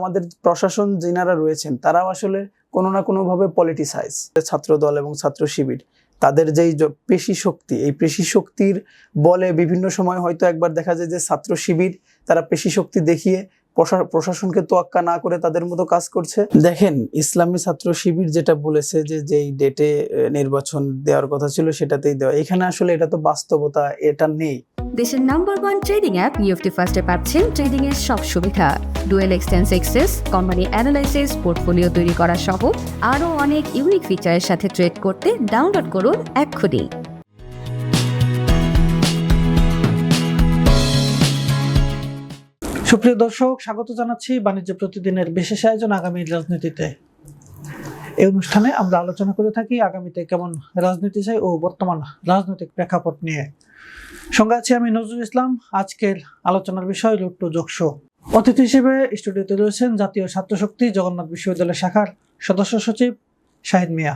আমাদের প্রশাসন যিনারা রয়েছেন তারাও আসলে কোনো না কোনোভাবে পলিটিসাইজ, ছাত্র দল এবং ছাত্র শিবির তাদের যেই পেশি শক্তি, এই পেশি শক্তির বলে বিভিন্ন সময় হয়তো একবার দেখা যায় যে ছাত্র শিবির তারা পেশি শক্তি দেখিয়ে প্রশাসনকে তোয়াক্কা না করে তাদের মতো কাজ করছে। দেখেন, ইসলামী ছাত্র শিবির যেটা বলেছে যে যেই ডেটে নির্বাচন দেওয়ার কথা ছিল সেটাতেই দেওয়া, এখানে আসলে এটা তো বাস্তবতা এটা নেই। দেশের নাম্বার 1 ট্রেডিং অ্যাপ নিফটি ফার্স্টে পাচ্ছেন ট্রেডিং এর সব সুবিধা, dual exchange access, company analysis, portfolio তৈরি করা সহ আরও অনেক ইউনিক ফিচারের সাথে ট্রেড করতে ডাউনলোড করুন এক্ষুনি। সুপ্রিয় দর্শক, স্বাগত জানাচ্ছি বাণিজ্য প্রতিদিনের বিশেষ আয়োজন আগামীর রাজনীতিতে। এই অনুষ্ঠানে আমরা আলোচনা করে থাকি আগামীতে কেমন রাজনীতি চাই ও বর্তমান রাজনৈতিক প্রেক্ষাপট নিয়ে। সঙ্গে আছি আমি নজরুল ইসলাম। আজকের আলোচনার বিষয় রুট টু জোকশো। অতিথি হিসেবে স্টুডিওতে রয়েছেন জাতীয় ছাত্রশক্তি জগন্নাথ বিশ্ববিদ্যালয় শাখার সদস্য সচিব শাহিদ মিয়া।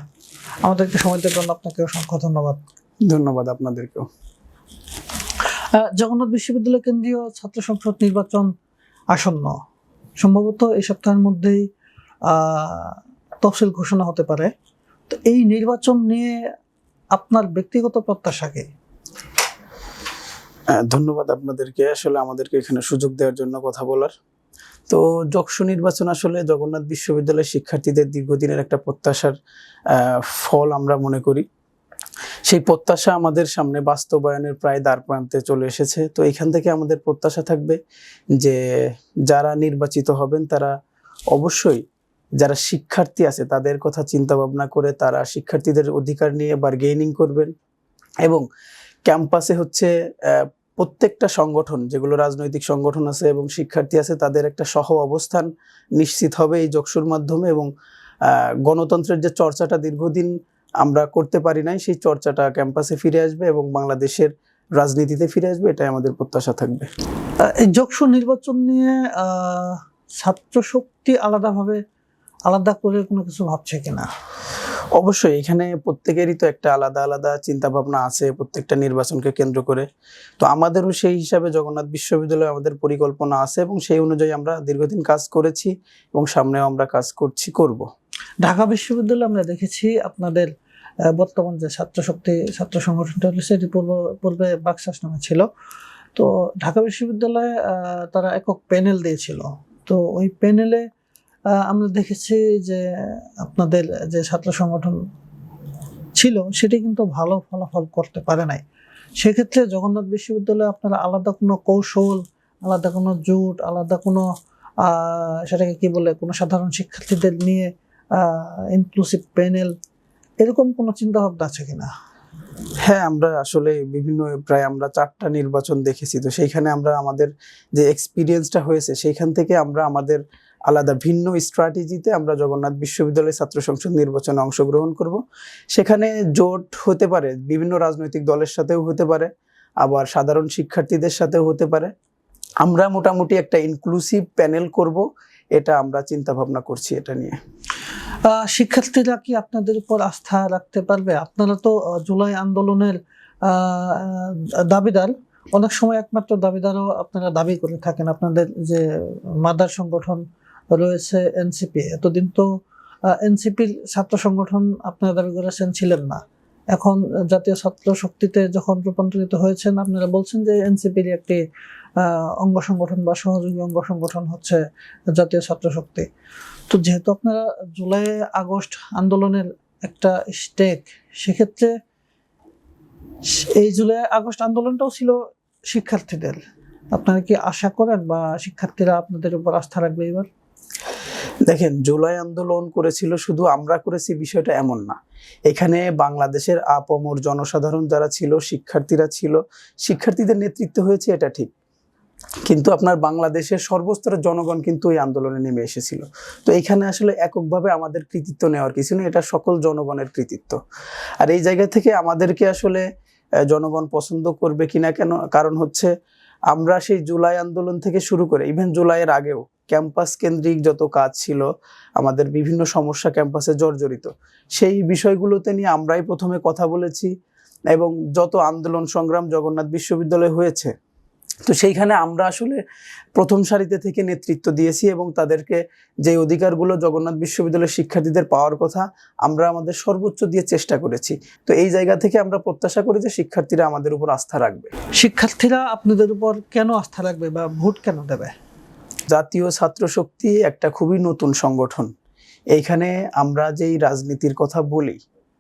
আমাদেরকে সময় দেওয়ার জন্য আপনাকে অসংখ্য ধন্যবাদ। ধন্যবাদ আপনাদেরকেও। জগন্নাথ বিশ্ববিদ্যালয় কেন্দ্রীয় ছাত্র সংসদ নির্বাচন আসন্ন, সম্ভবত এই সপ্তাহের মধ্যেই তফসিল ঘোষণা হতে পারে। তো এই নির্বাচন নিয়ে আপনার ব্যক্তিগত প্রত্যাশা কি? ধন্যবাদ আপনাদেরকে, আসলে আমাদেরকে এখানে সুযোগ দেওয়ার জন্য কথা বলার। তো যকসু নির্বাচন আসলে জগন্নাথ বিশ্ববিদ্যালয়ের শিক্ষার্থীদের দীর্ঘদিনের একটা প্রত্যাশার ফল আমরা মনে করি। সেই প্রত্যাশা আমাদের সামনে বাস্তবায়নের প্রায় দ্বার প্রান্তে চলে এসেছে। তো এখান থেকে আমাদের প্রত্যাশা থাকবে যে যারা নির্বাচিত হবেন তারা অবশ্যই যারা শিক্ষার্থী আছে তাদের কথা চিন্তা ভাবনা করে তারা শিক্ষার্থীদের অধিকার নিয়ে বার্গেনিং করবেন এবং ক্যাম্পাসে হচ্ছে প্রত্যেকটা সংগঠন, যেগুলো রাজনৈতিক সংগঠন আছে এবং শিক্ষার্থী আছে, তাদের একটা সহ অবস্থান নিশ্চিত হবে এই যকসুর মাধ্যমে এবং গণতন্ত্রের যে চর্চাটা দীর্ঘদিন আমরা করতে পারি নাই সেই চর্চাটা ক্যাম্পাসে ফিরে আসবে এবং বাংলাদেশের রাজনীতিতে ফিরে আসবে, এটাই আমাদের প্রত্যাশা থাকবে। এই যকসু নির্বাচন নিয়ে ছাত্র শক্তি আলাদা করে কোনো কিছু ভাবছে কিনা? অবশ্যই এখানে প্রত্যেকেরই তো একটা আলাদা আলাদা চিন্তা ভাবনা আছে প্রত্যেকটা নির্বাচনকে কেন্দ্র করে। তো আমাদেরও সেই হিসাবে জগন্নাথ বিশ্ববিদ্যালয়ে আমাদের পরিকল্পনা আছে এবং সেই অনুযায়ী আমরা দীর্ঘদিন কাজ করেছি এবং সামনেও আমরা কাজ করব। ঢাকা বিশ্ববিদ্যালয়ে আমরা দেখেছি আপনাদের বর্তমান যে ছাত্র সংগঠনটা সেটি পূর্বে বাকশাস নামে ছিল। তো ঢাকা বিশ্ববিদ্যালয়ে তারা একক প্যানেল দিয়েছিল। তো ওই প্যানেলে আমরা দেখেছি যে আপনাদের যে ছাত্র সংগঠন ছিল সেটি কিন্তু ভালো ফলাফল করতে পারে নাই। সেক্ষেত্রে জগন্নাথ বিশ্ববিদ্যালয়ে আপনারা আলাদা কোনো কৌশল, আলাদা কোনো জোট, আলাদা কোনো সেটাকে কি বলে, কোনো সাধারণ শিক্ষার্থীদের নিয়ে ইনক্লুসিভ প্যানেল, এরকম কোনো চিন্তা ভাবনা আছে কিনা? হ্যাঁ, আমরা আসলে প্রায় আমরা 4টা নির্বাচন দেখেছি। তো সেইখানে আমরা আমাদের যে এক্সপিরিয়েন্সটা হয়েছে সেইখান থেকে আমরা আমাদের আলাদা ভিন্ন স্ট্র্যাটেজিতে আমরা জগন্নাথ বিশ্ববিদ্যালয়ের ছাত্র সংসদ নির্বাচনে অংশগ্রহণ করব। সেখানে জোট হতে পারে, বিভিন্ন রাজনৈতিক দলের সাথেও হতে পারে, আবার সাধারণ শিক্ষার্থীদের সাথেও হতে পারে। আমরা মোটামুটি একটা ইনক্লুসিভ প্যানেল করব, এটা আমরা চিন্তা ভাবনা করছি এটা নিয়ে। শিক্ষার্থীরা কি আপনাদের উপর আস্থা রাখতে পারবে? আপনারা তো জুলাই আন্দোলনের দাবিদার, অনেক সময় একমাত্র দাবিদারও আপনারা দাবি করে থাকেন। আপনাদের যে মাদার সংগঠন রয়েছে এনসিপি, এতদিন তো এনসিপির ছাত্র সংগঠন আপনারা দাবি করেছেন ছিলেন না। এখন জাতীয় ছাত্র শক্তিতে যখন রূপান্তরিত হয়েছেন আপনারা বলছেন যে এনসিপির একটি অঙ্গ সংগঠন বা সহযোগী অঙ্গ সংগঠন হচ্ছে জাতীয় ছাত্র শক্তি। তো যেহেতু আপনারা জুলাই আগস্ট আন্দোলনের একটা স্টেক, সেক্ষেত্রে এই জুলাই আগস্ট আন্দোলনটাও ছিল শিক্ষার্থীদের। আপনারা কি আশা করেন বা শিক্ষার্থীরা আপনাদের উপর আস্থা রাখবে এবার? দেখেন, জুলাই আন্দোলন করেছিল শুধু আমরা করেছি বিষয়টা এমন না। এখানে বাংলাদেশের আপামর জনসাধারণ যারা ছিল, শিক্ষার্থীরা ছিল, শিক্ষার্থীদের নেতৃত্ব হয়েছে এটা ঠিক, কিন্তু আপনার বাংলাদেশের সর্বস্তরের জনগণ কিন্তু এই আন্দোলনে নেমে এসেছিল। তো এখানে আসলে এককভাবে আমাদের কৃতিত্ব নেওয়ার কিছু নেই, এটা সকল জনগণের কৃতিত্ব। আর এই জায়গা থেকে আমাদেরকে আসলে জনগণ পছন্দ করবে কিনা কেন, কারণ হচ্ছে আমরা সেই জুলাই আন্দোলন থেকে শুরু করে ইভেন জুলাইয়ের আগেও ক্যাম্পাস কেন্দ্রিক যত কাজ ছিল, আমাদের বিভিন্ন সমস্যা ক্যাম্পাসে জর্জরিত, সেই বিষয়গুলোতে নিয়ে আমরাই প্রথমে কথা বলেছি এবং যত আন্দোলন সংগ্রাম জগন্নাথ বিশ্ববিদ্যালয়ে হয়েছে তো সেইখানে আমরা আসলে প্রথম সারিতে থেকে নেতৃত্ব দিয়েছি এবং তাদেরকে যে অধিকারগুলো জগন্নাথ বিশ্ববিদ্যালয়ের শিক্ষার্থীদের পাওয়ার কথা আমরা আমাদের সর্বোচ্চ দিয়ে চেষ্টা করেছি। তো এই জায়গা থেকে আমরা প্রত্যাশা করি যে শিক্ষার্থীরা আমাদের উপর আস্থা রাখবে। শিক্ষার্থীরা আপনাদের উপর কেন আস্থা রাখবে বা ভোট কেন দেবে? জাতীয় ছাত্র শক্তি একটা খুবই নতুন সংগঠন। এইখানে আমরা যেই রাজনীতির কথা বলি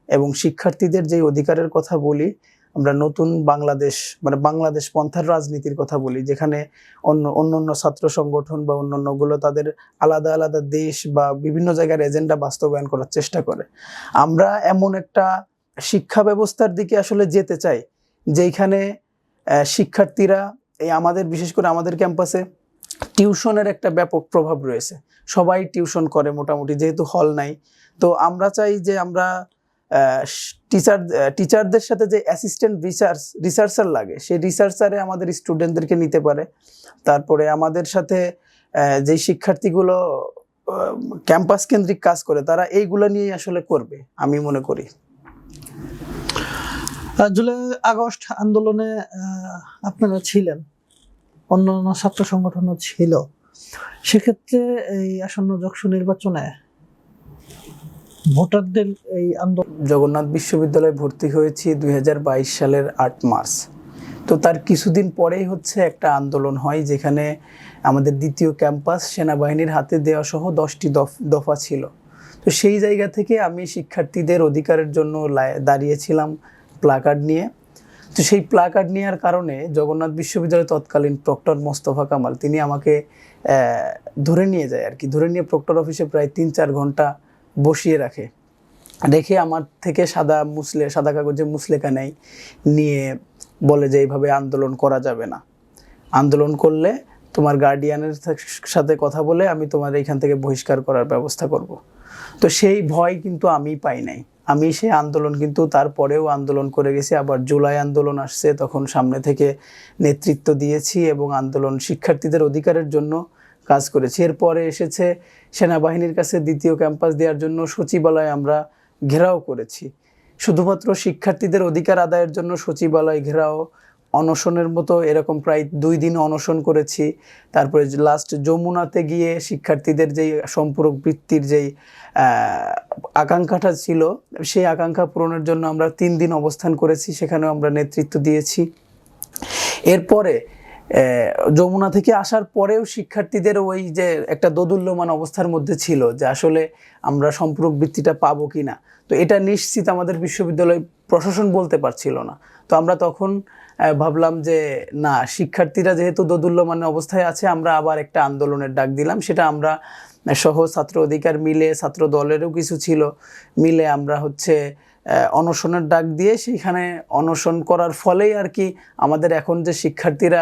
এবং শিক্ষার্থীদের যেই অধিকারের কথা বলি, আমরা নতুন বাংলাদেশ মানে বাংলাদেশ পন্থার রাজনীতির কথা বলি, যেখানে অন্য ছাত্র সংগঠন বা অন্যান্যগুলো তাদের আলাদা আলাদা দেশ বা বিভিন্ন জায়গার এজেন্ডা বাস্তবায়ন করার চেষ্টা করে। আমরা এমন একটা শিক্ষা ব্যবস্থার দিকে আসলে যেতে চাই যেখানে শিক্ষার্থীরা আমাদের বিশেষ করে আমাদের ক্যাম্পাসে টিউশনের একটা ব্যাপক প্রভাব রয়েছে। সবাই টিউশন করে মোটামুটি, যেহেতু হল নাই। তো আমরা চাই যে আমরা টিচারদের সাথে যে অ্যাসিস্ট্যান্ট রিসার্চার লাগে, সেই রিসার্চারে আমাদের স্টুডেন্টদেরকে নিতে পারে। তারপরে আমাদের সাথে যে শিক্ষার্থীগুলো ক্যাম্পাস কেন্দ্রিক কাজ করে তারা এইগুলো নিয়েই আসলে করবে আমি মনে করি। জুলাই আগস্ট আন্দোলনে আপনারা ছিলেন, অন্যান্য ছাত্র সংগঠনও ছিল, সেক্ষেত্রে এই আসন্ন যক্ষু নির্বাচনে ভোটারদের এই আন্দোলন। জগন্নাথ বিশ্ববিদ্যালয়ে ভর্তি হয়েছি 2022 সালের 8 মার্চ। তো তার কিছুদিন পরেই হচ্ছে একটা আন্দোলন হয়, যেখানে আমাদের দ্বিতীয় ক্যাম্পাস সেনাবাহিনীর হাতে দেওয়া সহ 10টি দফা ছিল। তো সেই জায়গা থেকে আমি শিক্ষার্থীদের অধিকারের জন্য দাঁড়িয়েছিলাম প্লাকার্ড নিয়ে। তো সেই প্লাকার্ড নেওয়ার কারণে জগন্নাথ বিশ্ববিদ্যালয়ের তৎকালীন প্রক্টর মোস্তফা কামাল তিনি আমাকে ধরে নিয়ে যায় আর কি। ধরে নিয়ে প্রক্টর অফিসে প্রায় 3-4 ঘন্টা বসিয়ে রেখে আমার থেকে সাদা কাগজে মুসলেখা নিয়ে বলে যে এইভাবে আন্দোলন করা যাবে না, আন্দোলন করলে তোমার গার্ডিয়ানের সাথে কথা বলে আমি তোমার এইখান থেকে বহিষ্কার করার ব্যবস্থা করব। তো সেই ভয় কিন্তু আমি পাই নাই। আমি সেই আন্দোলন কিন্তু তারপরেও আন্দোলন করে গেছি। আবার জুলাই আন্দোলন আসছে, তখন সামনে থেকে নেতৃত্ব দিয়েছি এবং আন্দোলন শিক্ষার্থীদের অধিকারের জন্য কাজ করেছি। এরপরে এসেছে সেনাবাহিনীর কাছে দ্বিতীয় ক্যাম্পাস দেওয়ার জন্য সচিবালয় আমরা ঘেরাও করেছি। শুধুমাত্র শিক্ষার্থীদের অধিকার আদায়ের জন্য সচিবালয় ঘেরাও, অনশনের মতো এরকম প্রায় 2 দিন অনশন করেছি। তারপরে লাস্ট যমুনাতে গিয়ে শিক্ষার্থীদের যেই সম্পূরক বৃত্তির যেই আকাঙ্ক্ষাটা ছিল, সেই আকাঙ্ক্ষা পূরণের জন্য আমরা 3 দিন অবস্থান করেছি, সেখানেও আমরা নেতৃত্ব দিয়েছি। এরপরে যমুনা থেকে আসার পরেও শিক্ষার্থীদের ওই যে একটা দোদুল্যমান অবস্থার মধ্যে ছিল যে আসলে আমরা সম্পূরক বৃত্তিটা পাবো কি না। তো এটা নিশ্চিত আমাদের বিশ্ববিদ্যালয় প্রশাসন বলতে পারছিল না। তো আমরা তখন ভাবলাম যে না, শিক্ষার্থীরা যেহেতু দোদুল্যমান অবস্থায় আছে, আমরা আবার একটা আন্দোলনের ডাক দিলাম। সেটা আমরা সহ ছাত্র অধিকার মিলে, ছাত্র দলেরও কিছু ছিল মিলে আমরা অনশনের ডাক দিয়ে সেইখানে অনশন করার ফলেই আর কি আমাদের এখন যে শিক্ষার্থীরা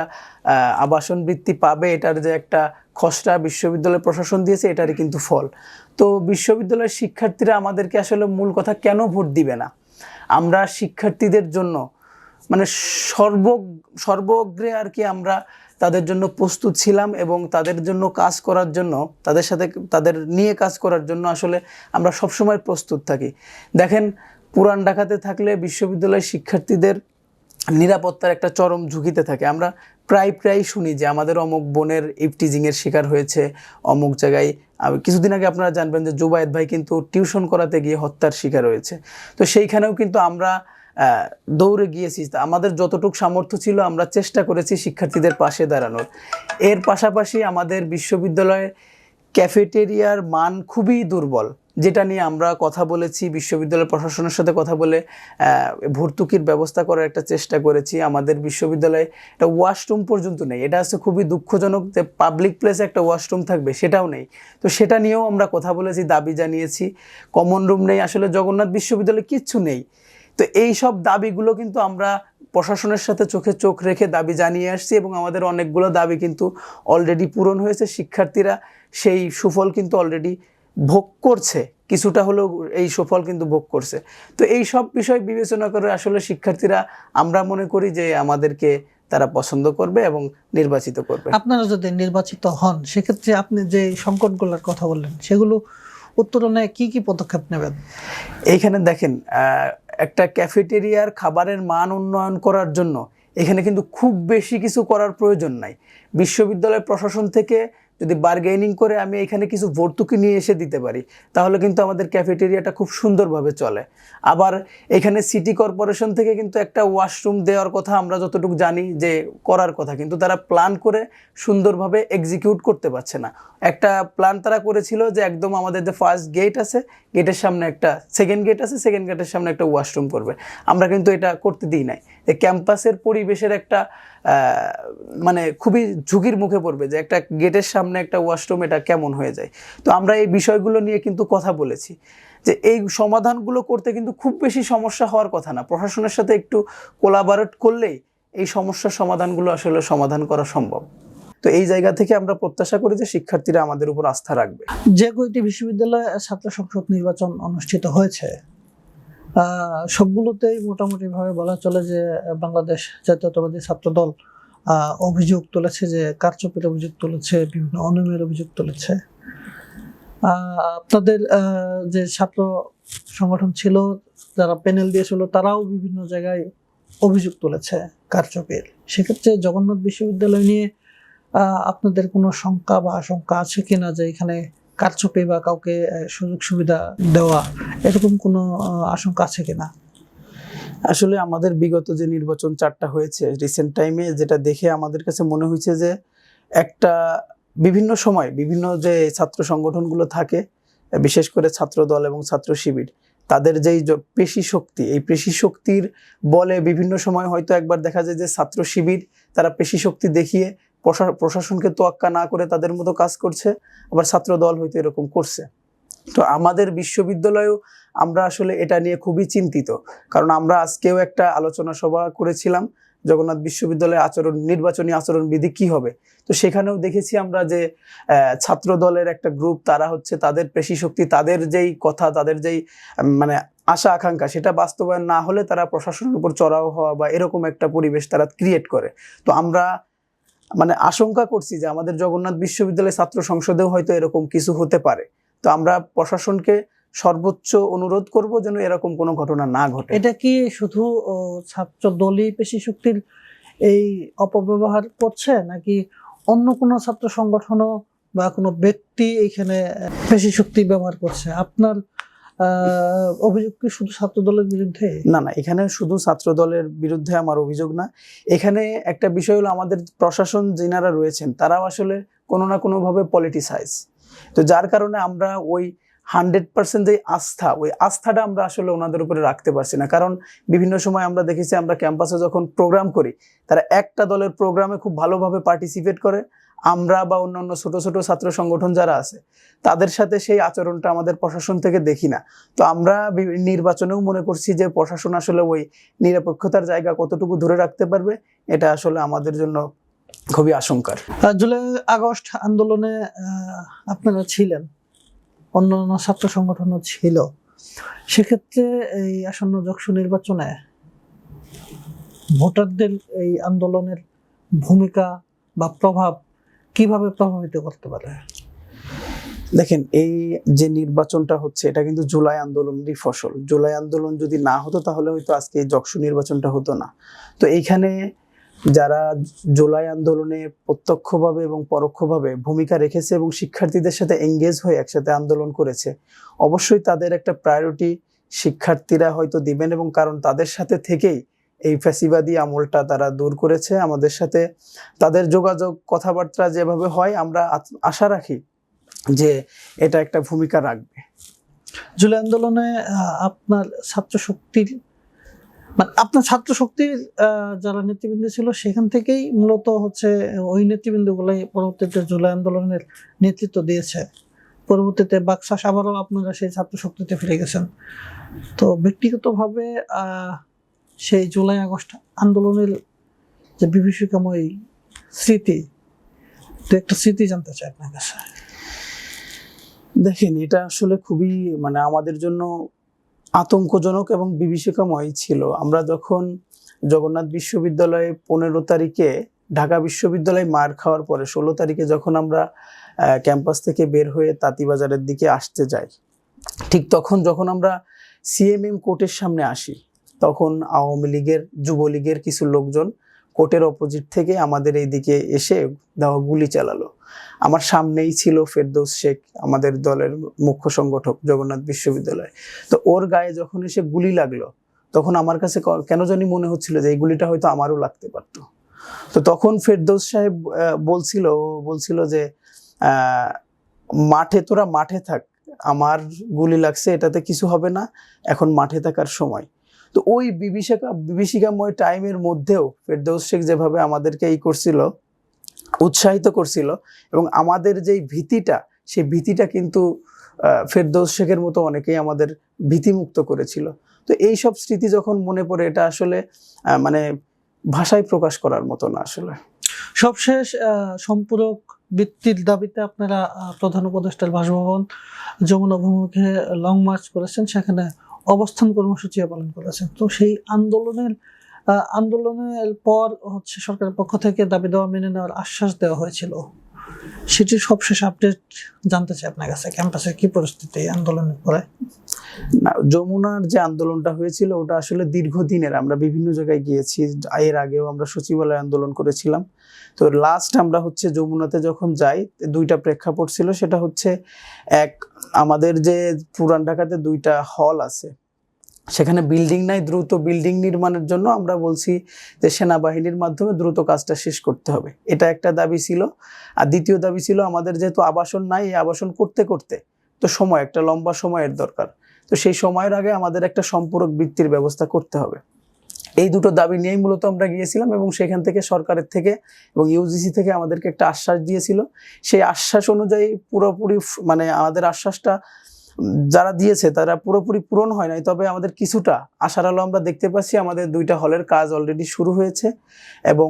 আবাসন বৃত্তি পাবে, এটার যে একটা খসড়া বিশ্ববিদ্যালয় প্রশাসন দিয়েছে, এটারই কিন্তু ফল। তো বিশ্ববিদ্যালয়ের শিক্ষার্থীরা আমাদেরকে আসলে মূল কথা কেন ভোট দিবে না, আমরা শিক্ষার্থীদের জন্য মানে সর্বগ্রে আর কি আমরা তাদের জন্য প্রস্তুত ছিলাম এবং তাদের জন্য কাজ করার জন্য, তাদের নিয়ে কাজ করার জন্য আসলে আমরা সবসময় প্রস্তুত থাকি। দেখেন, পুরান ঢাকাতে থাকলে বিশ্ববিদ্যালয়ের শিক্ষার্থীদের নিরাপত্তার একটা চরম ঝুঁকিতে থাকে। আমরা প্রায় শুনি যে আমাদের অমুক বোনের ইফটিজিংয়ের শিকার হয়েছে, অমুক জায়গায়। কিছুদিন আগে আপনারা জানবেন যে জুবায়েদ ভাই কিন্তু টিউশন করাতে গিয়ে হত্যার শিকার হয়েছে। তো সেইখানেও কিন্তু আমরা দৌড়ে গিয়েছি। আমাদের যতটুকু সামর্থ্য ছিল আমরা চেষ্টা করেছি শিক্ষার্থীদের পাশে দাঁড়ানোর। এর পাশাপাশি আমাদের বিশ্ববিদ্যালয়ের ক্যাফেটেরিয়ার মান খুবই দুর্বল, যেটা নিয়ে আমরা কথা বলেছি, বিশ্ববিদ্যালয় প্রশাসনের সাথে কথা বলে ভর্তুকির ব্যবস্থা করার একটা চেষ্টা করেছি। আমাদের বিশ্ববিদ্যালয়ে একটা ওয়াশরুম পর্যন্ত নেই। এটা হচ্ছে খুবই দুঃখজনক যে পাবলিক প্লেসে একটা ওয়াশরুম থাকবে, সেটাও নেই। তো সেটা নিয়েও আমরা কথা বলেছি, দাবি জানিয়েছি। কমন রুম নেই, আসলে জগন্নাথ বিশ্ববিদ্যালয়ে কিচ্ছু নেই। তো এই সব দাবিগুলো কিন্তু আমরা প্রশাসনের সাথে চোখে চোখ রেখে দাবি জানিয়ে আসছি এবং আমাদের অনেকগুলো দাবি কিন্তু অলরেডি পূরণ হয়েছে। শিক্ষার্থীরা সেই সুফল কিন্তু অলরেডি ভোগ করছে, কিছুটা হলেও এই সুফল কিন্তু ভোগ করছে। তো এই সব বিষয় বিবেচনা করে আসলে শিক্ষার্থীরা, আমরা মনে করি যে আমাদেরকে তারা পছন্দ করবে এবং নির্বাচিত করবে। আপনারা যদি নির্বাচিত হন, সেক্ষেত্রে আপনি যে সংকটগুলোর কথা বললেন, সেগুলো উত্তরণে কি কি পদক্ষেপ নেবেন? এইখানে দেখেন, একটা ক্যাফেটেরিয়ার খাবারের মান উন্নয়ন করার জন্য এখানে কিন্তু খুব বেশি কিছু করার প্রয়োজন নাই। বিশ্ববিদ্যালয় প্রশাসন থেকে যদি বার্গেনিং করে আমি এখানে কিছু ভর্তুকি নিয়ে এসে দিতে পারি, তাহলে কিন্তু আমাদের ক্যাফেটেরিয়াটা খুব সুন্দরভাবে চলে। আবার এখানে সিটি কর্পোরেশন থেকে কিন্তু একটা ওয়াশরুম দেওয়ার কথা আমরা যতটুকু জানি যে করার কথা, কিন্তু তারা প্ল্যান করে সুন্দরভাবে এক্সিকিউট করতে পারছে না। একটা প্ল্যান তারা করেছিল যে একদম আমাদের যে ফার্স্ট গেট আছে, গেটের সামনে একটা সেকেন্ড গেট আছে, সেকেন্ড গেটের সামনে একটা ওয়াশরুম করবে। আমরা কিন্তু এটা করতে দিই নাই। এই ক্যাম্পাসের পরিবেশের একটা মানে খুবই ঝুঁকির মুখে পড়বে যে একটা গেটের সামনে একটা ওয়াশরুম, এটা কেমন হয়ে যায়। তো আমরা এই বিষয়গুলো নিয়ে কিন্তু কথা বলেছি যে এই সমাধানগুলো করতে কিন্তু খুব বেশি সমস্যা হওয়ার কথা না। প্রশাসনের সাথে একটু কোলাবোরেট করলেই এই সমস্যার সমাধানগুলো আসলে সমাধান করা সম্ভব। তো এই জায়গা থেকে আমরা প্রত্যাশা করি যে শিক্ষার্থীরা আমাদের উপর আস্থা রাখবে। যে কয়টি বিশ্ববিদ্যালয়ে ছাত্র সংসদ নির্বাচন অনুষ্ঠিত হয়েছে সবগুলোতেই মোটামুটি ভাবে বলা চলে যে বাংলাদেশ জাতীয়তাবাদী ছাত্র দল অভিযোগ তুলেছে, যে কারচুপির অভিযোগ তুলেছে, বিভিন্ন অনিয়মের অভিযোগ তুলেছে। আপনাদের যে ছাত্র সংগঠন ছিল, যারা প্যানেল দিয়েছিল, তারাও বিভিন্ন জায়গায় অভিযোগ তুলেছে কারচুপির। সেক্ষেত্রে জগন্নাথ বিশ্ববিদ্যালয় নিয়ে আপনাদের কোনো শঙ্কা বা আশঙ্কা আছে কিনা যে এখানে কারচুপি বা কাউকে সুযোগ সুবিধা দেওয়া, এরকম কোনো আশঙ্কা আছে কিনা? আসলে আমাদের বিগত যে নির্বাচন 4টা হয়েছে রিসেন্ট টাইমে, যেটা দেখে আমাদের কাছে মনে হয়েছে যে একটা বিভিন্ন সময় বিভিন্ন যে ছাত্র সংগঠনগুলো থাকে, বিশেষ করে ছাত্র দল এবং ছাত্র শিবির, তাদের যেই পেশি শক্তি, এই পেশি শক্তির বলে বিভিন্ন সময় হয়তো একবার দেখা যায় যে ছাত্র শিবির তারা পেশি শক্তি দেখিয়ে প্রশাসনকে তোয়াক্কা না করে তাদের মতো কাজ করছে, আবার ছাত্র দল হয়তো এরকম করছে। তো আমাদের বিশ্ববিদ্যালয়েও আমরা আসলে এটা নিয়ে খুবই চিন্তিত, কারণ আমরা আজকেও একটা আলোচনা সভা করেছিলাম জগন্নাথ বিশ্ববিদ্যালয়ের নির্বাচনী আচরণবিধি কি হবে। তো সেখানেও দেখেছি আমরা যে ছাত্র দলের একটা গ্রুপ, তারা হচ্ছে তাদের পেশি শক্তি, তাদের যেই কথা, তাদের যেই মানে আশা আকাঙ্ক্ষা, সেটা বাস্তবায়ন না হলে তারা প্রশাসনের উপর চড়াও হওয়া বা এরকম একটা পরিবেশ তারা ক্রিয়েট করে। তো আমরা মানে আশঙ্কা করছি যে আমাদের জগন্নাথ বিশ্ববিদ্যালয় ছাত্র সংসদেও হয়তো এরকম কিছু হতে পারে। তো আমরা প্রশাসনকে সর্বোচ্চ অনুরোধ করব যেন এরকম কোনো ঘটনা না ঘটে। এটা কি শুধু ছাত্র দলই পেশি শক্তির এই অপব্যবহার করছে, নাকি অন্য কোনো ছাত্র সংগঠনও বা কোনো ব্যক্তি এখানে পেশি শক্তি ব্যবহার করছে? আপনার অভিযোগ কি শুধু ছাত্র দলের বিরুদ্ধে? না, এখানে শুধু ছাত্র দলের বিরুদ্ধে আমার অভিযোগ না। এখানে একটা বিষয় হলো আমাদের প্রশাসন যিনারা রয়েছেন তারাও আসলে কোনো না কোনোভাবে পলিটিসাইজ। তো যার কারণে আমরা ওই 100% যে আস্থা, ওই আস্থাটা আমরা আসলে ওনাদের উপরে রাখতে পারছি না। কারণ বিভিন্ন সময় আমরা দেখেছি, আমরা ক্যাম্পাসে যখন প্রোগ্রাম করি, তারা একটা দলের প্রোগ্রামে খুব ভালোভাবে পার্টিসিপেট করে, আমরা বা অন্যান্য ছোট ছোট ছাত্র সংগঠন যারা আছে তাদের সাথে সেই আচরণটা আমাদের প্রশাসন থেকে দেখি না। তো আমরা নির্বাচনেও মনে করছি যে প্রশাসন আসলে ওই নিরপেক্ষতার জায়গা কতটুকু ধরে রাখতে পারবে, এটা আসলে আমাদের জন্য খুবই আশঙ্কার। জুলাই আগস্ট আন্দোলনে আপনারা ছিলেন, অন্যান্য ছাত্র সংগঠনও ছিল। সেক্ষেত্রে এই আসন্ন যক্ষু নির্বাচনে ভোটারদের এই আন্দোলনের ভূমিকা বা প্রভাব কিভাবে প্রভাবিত করতে পারে? দেখেন, এই যে নির্বাচনটা হচ্ছে এটা কিন্তু জুলাই আন্দোলনেরই ফসল। জুলাই আন্দোলন যদি না হতো তাহলে হয়তো আজকে এই যক্ষু নির্বাচনটা হতো না। তো এইখানে যারা জুলাই আন্দোলনে প্রত্যক্ষভাবে এবং পরোক্ষভাবে ভূমিকা রেখেছে এবং শিক্ষার্থীদের সাথে এঙ্গেজ হয়ে একসাথে আন্দোলন করেছে, অবশ্যই তাদের একটা প্রায়োরিটি শিক্ষার্থীরা হয়তো দিবেন, এবং কারণ তাদের সাথে থেকেই এই ফ্যাসিবাদী আমলটা তারা দূর করেছে। আমাদের সাথে তাদের যোগাযোগ কথাবার্তা যেভাবে হয়, আমরা আশা রাখি যে এটা একটা ভূমিকা রাখবে। জুলাই আন্দোলনে আপনার ছাত্র শক্তির মানে আপনার ছাত্র শক্তির যারা নেতৃবৃন্দ ছিল সেখান থেকেই মূলত হচ্ছে ওই নেতৃবৃন্দগুলাই পরবর্তীতে জুলাই আন্দোলনের নেতৃত্ব দিয়েছে। পরবর্তীতে বাকশাস আবারও আপনারা সেই ছাত্র শক্তিতে ফিরে গেছেন। তো ব্যক্তিগতভাবে সেই জুলাই আগস্ট আন্দোলনের যে বিভীষিকাময় স্মৃতি, তো একটা স্মৃতি জানতে চাই আপনার কাছে। দেখেন, এটা আসলে খুবই মানে আমাদের জন্য আতঙ্কজনক এবং বিভীষিকাময় ছিল। আমরা যখন জগন্নাথ বিশ্ববিদ্যালয়ে 15 তারিখে ঢাকা বিশ্ববিদ্যালয় মার খাওয়ার পরে 16 তারিখে যখন আমরা ক্যাম্পাস থেকে বের হয়ে তাঁতিবাজারের দিকে আসতে যাই, ঠিক তখন যখন আমরা সিএমএম কোর্টের সামনে আসি, তখন আওয়ামী লীগের, যুবলীগের কিছু লোকজন কোর্টের অপোজিট থেকে আমাদের এইদিকে এসে দেওয়া গুলি চালালো। আমার সামনেই ছিল ফেরদৌস শেখ, আমাদের দলের মুখ্য সংগঠক জগন্নাথ বিশ্ববিদ্যালয়। তো ওর গায়ে যখন এসে গুলি লাগলো তখন আমার কাছে কেন জানি মনে হচ্ছিল যে এই গুলিটা হয়তো আমারও লাগতে পারতো। তো তখন ফেরদৌস সাহেব বলছিল যে মাঠে তোরা মাঠে থাক, আমার গুলি লাগছে, এটাতে কিছু হবে না, এখন মাঠে থাকার সময়। তো ওই বিভীষিকাময় টাইমের মধ্যেও ফেরদৌস শেখ যেভাবে আমাদেরকে উৎসাহিত করছিল, এবং আমাদের যেই ভীতিটা, সেই ভীতিটা কিন্তু ফেরদৌস শেখের মতো অনেকেই আমাদের ভীতিমুক্ত করেছিল। তো এই সব স্মৃতি যখন মনে পড়ে, এটা আসলে মানে ভাষায় প্রকাশ করার মতো না আসলে। সবশেষ সম্পূরক বৃত্তির দাবিতে আপনারা প্রধান উপদেষ্টার বাসভবন যমুনা অভিমুখে লং মার্চ করেছেন, সেখানে অবস্থান কর্মসূচি পালন করেছেন। তো সেই আন্দোলনের পর হচ্ছে সরকারের পক্ষ থেকে দাবি দেওয়া মেনে নেওয়ার আশ্বাস দেওয়া হয়েছিল, সেটির সবশেষ আপডেট জানতে চাই আপনার কাছে। ক্যাম্পাসের কি পরিস্থিতি আন্দোলনের পরে? না, যমুনার যে আন্দোলনটা হয়েছিল ওটা আসলে দীর্ঘদিনের, আমরা বিভিন্ন জায়গায় গিয়েছি, এর আগেও আমরা সচিবালয় আন্দোলন করেছিলাম। তো লাস্ট আমরা হচ্ছে যমুনাতে যখন যাই, দুইটা প্রেক্ষাপট ছিল। সেটা হচ্ছে আমাদের যে পুরান ঢাকাতে দুইটা হল আছে, সেখানে বিল্ডিং নাই, দ্রুত বিল্ডিং নির্মাণের জন্য আমরা বলছি যে সেনাবাহিনীর মাধ্যমে দ্রুত কাজটা শেষ করতে হবে, এটা একটা দাবি ছিল। আর দ্বিতীয় দাবি ছিল আমাদের যেহেতু আবাসন নাই, এই আবাসন করতে তো একটা লম্বা সময়ের দরকার, তো সেই সময়ের আগে আমাদের একটা সম্পূরক বৃত্তির ব্যবস্থা করতে হবে। এই দুটো দাবি নিয়েই মূলত আমরা গিয়েছিলাম, এবং সেখান থেকে সরকারের থেকে এবং ইউজিসি থেকে আমাদেরকে একটা আশ্বাস দিয়েছিল। সেই আশ্বাস অনুযায়ী পুরোপুরি মানে আমাদের আশ্বাসটা যারা দিয়েছে তারা পুরোপুরি পূরণ হয় নাই, তবে আমাদের কিছুটা আশার আলো আমরা দেখতে পাচ্ছি। আমাদের দুইটা হলের কাজ অলরেডি শুরু হয়েছে, এবং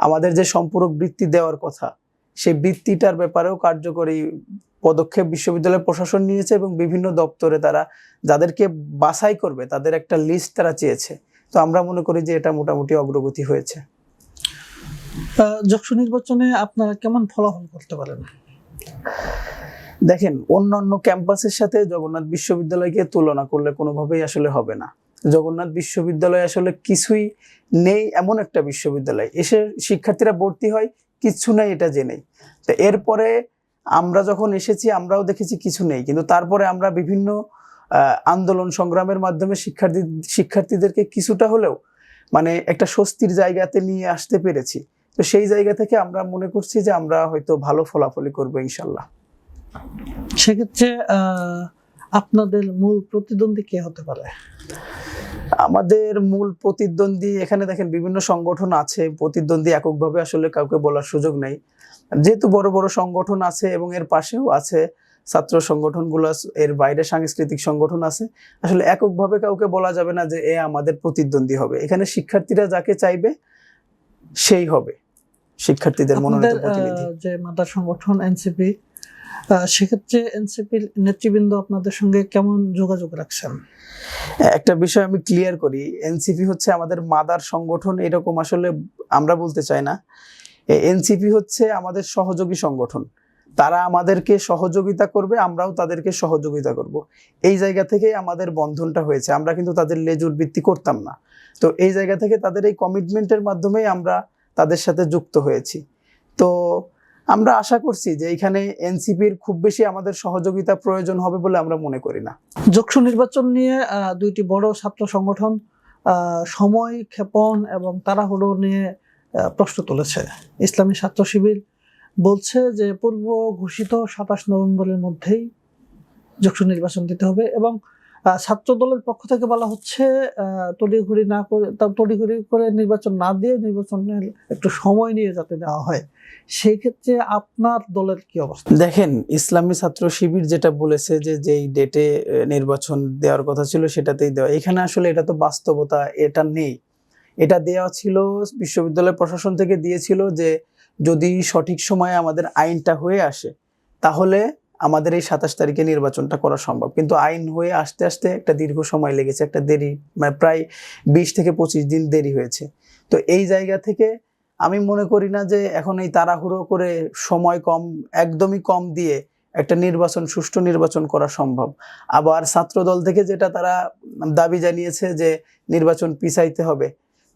আমাদের যে সম্পূরক বৃত্তি দেওয়ার কথা, সেই বৃত্তিটার ব্যাপারেও কার্যকরী পদক্ষেপ বিশ্ববিদ্যালয় প্রশাসন নিয়েছে, এবং বিভিন্ন দপ্তরে তারা যাদেরকে বাছাই করবে তাদের একটা লিস্ট তারা চেয়েছে। তো আমরা মনে করি যে এটা মোটামুটি অগ্রগতি হয়েছে। যশোর নির্বাচনে আপনারা কেমন ফলাফল করতে পারেন? দেখেন, অন্যান্য ক্যাম্পাসের সাথে জগন্নাথ বিশ্ববিদ্যালয়কে তুলনা করলে কোনোভাবেই আসলে হবে না। জগন্নাথ বিশ্ববিদ্যালয় আসলে কিছুই নেই এমন একটা বিশ্ববিদ্যালয়, এসে শিক্ষার্থীরা ভর্তি হয় কিছু নেই এটা জেনেই। তো এরপরে আমরা যখন এসেছি আমরাও দেখেছি কিছু নেই, কিন্তু তারপরে আমরা বিভিন্ন আন্দোলন সংগ্রামের মাধ্যমে শিক্ষার্থীদেরকে কিছুটা হলেও মানে একটা স্বস্তির জায়গাতে নিয়ে আসতে পেরেছি। তো সেই জায়গা থেকে আমরা মনে করছি যে আমরা হয়তো ভালো ফলাফলই করবো ইনশাল্লাহ। সেক্ষেত্রে আপনাদের মূল প্রতিদ্বন্দ্বী কে হতে পারে? আমাদের মূল প্রতিদ্বন্দ্বী, এখানে দেখেন বিভিন্ন সংগঠন আছে, প্রতিদ্বন্দ্বী এককভাবে আসলে কাউকে বলার সুযোগ নেই, যেহেতু বড় বড় সংগঠন আছে এবং এর পাশেও আছে ছাত্র সংগঠনগুলো, এর বাইরে সাংস্কৃতিক সংগঠন আছে। আসলে এককভাবে কাউকে বলা যাবে না যে এ আমাদের প্রতিদ্বন্দ্বী হবে। এখানে শিক্ষার্থীরা যাকে চাইবে সেই হবে শিক্ষার্থীদের মনোনীত প্রতিনিধি। যে মাদার সংগঠন এনসিপি, সেক্ষেত্রে এনসিপির নেতৃবৃন্দ আপনাদের সঙ্গে কেমন যোগাযোগ রাখছেন? একটা বিষয় আমি ক্লিয়ার করি, এনসিপি হচ্ছে আমাদের মাদার সংগঠন এরকম আসলে আমরা বলতে চাই না। এনসিপি হচ্ছে আমাদের সহযোগী সংগঠন, তারা আমাদেরকে সহযোগিতা করবে, আমরাও তাদেরকে সহযোগিতা করব। এই জায়গা থেকে আমাদের বন্ধনটা হয়েছে, আমরা কিন্তু তাদের লেজুর ভিত্তি করতাম না। তো এই জায়গা থেকে তাদের এই কমিটমেন্টের মাধ্যমেই আমরা তাদের সাথে যুক্ত হয়েছি। তো আমরা আশা করছি যে এখানে এনসিপির খুব বেশি আমাদের সহযোগিতা প্রয়োজন হবে বলে আমরা মনে করি না। যশোর নির্বাচন নিয়ে দুইটি বড় ছাত্র সংগঠন সময় ক্ষেপণ এবং তাড়াহুড়ো নিয়ে প্রশ্ন তুলেছে। ইসলামী ছাত্র শিবির বলছে যে পূর্ব ঘোষিত 27 নভেম্বরের মধ্যেই যশোর নির্বাচন দিতে হবে, এবং ছাত্র দলের পক্ষ থেকে বলা হচ্ছে তড়িঘড়ি করে নির্বাচন না দিয়ে নির্বাচনের একটু সময় নিয়ে যাতে দেওয়া হয়। সেই ক্ষেত্রে আপনার দলের কি অবস্থা? দেখেন, ইসলামী ছাত্র শিবির যেটা বলেছে যে যেই ডেটে নির্বাচন দেওয়ার কথা ছিল সেটাতেই দেওয়া, এখানে আসলে এটা তো বাস্তবতা এটা নেই। এটা দেওয়া ছিল বিশ্ববিদ্যালয় প্রশাসন থেকে দিয়েছিল যে যদি সঠিক সময়ে আমাদের আইনটা হয়ে আসে তাহলে আমাদের এই 27 তারিখে নির্বাচনটা করা সম্ভব, কিন্তু আইন হয়ে আসতে আসতে একটা দীর্ঘ সময় লেগেছে, একটা দেরি, মানে প্রায় 20 থেকে 25 দিন দেরি হয়েছে। তো এই জায়গা থেকে আমি মনে করি না যে এখন এই তাড়াহুড়ো করে সময় একদমই কম দিয়ে একটা সুষ্ঠু নির্বাচন করা সম্ভব। আবার ছাত্র দল থেকে যেটা তারা দাবি জানিয়েছে যে নির্বাচন পিছাইতে হবে,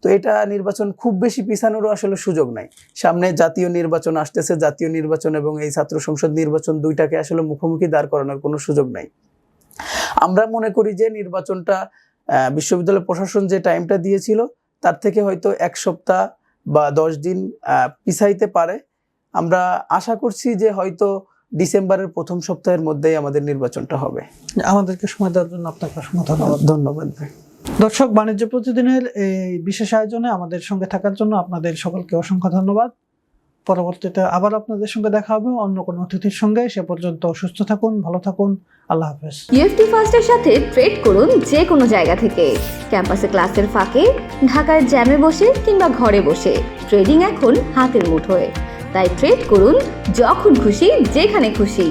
তো এটা নির্বাচন খুব বেশি পিছানোরও আসলে সুযোগ নাই। সামনে জাতীয় নির্বাচন আসতেছে, জাতীয় নির্বাচন এবং এই ছাত্র সংসদ নির্বাচন দুইটাকে আসলে মুখোমুখি দাঁড় করানোর কোনো সুযোগ নাই। আমরা মনে করি যে নির্বাচনটা বিশ্ববিদ্যালয় প্রশাসন যে টাইমটা দিয়েছিল তার থেকে হয়তো 1 সপ্তাহ বা 10 দিন পিছাইতে পারে। আমরা আশা করছি যে হয়তো ডিসেম্বরের প্রথম সপ্তাহের মধ্যেই আমাদের নির্বাচনটা হবে। আমাদেরকে সময় দেওয়ার জন্য আপনাকে অসংখ্য ধন্যবাদ। ধন্যবাদ ভাই। দর্শক, বাণিজ্য প্রতিদিনের এই বিশেষ আয়োজনে আমাদের সঙ্গে থাকার জন্য আপনাদের সকলকে অসংখ্য ধন্যবাদ। পরবর্তীতে আবার আপনাদের সঙ্গে দেখা হবে অন্য কোনো অতিথির সঙ্গে। সে পর্যন্ত সুস্থ থাকুন, ভালো থাকুন। আল্লাহ হাফেজ। ইউএফটি ফার্স্টের সাথে ট্রেড করুন যে কোনো জায়গা থেকে। ক্যাম্পাসে ক্লাসের ফাঁকে, ঢাকার জ্যামে বসে কিংবা ঘরে বসে। ট্রেডিং এখন হাতের মুঠোয়। তাই ট্রেড করুন যখন খুশি, যেখানে খুশি।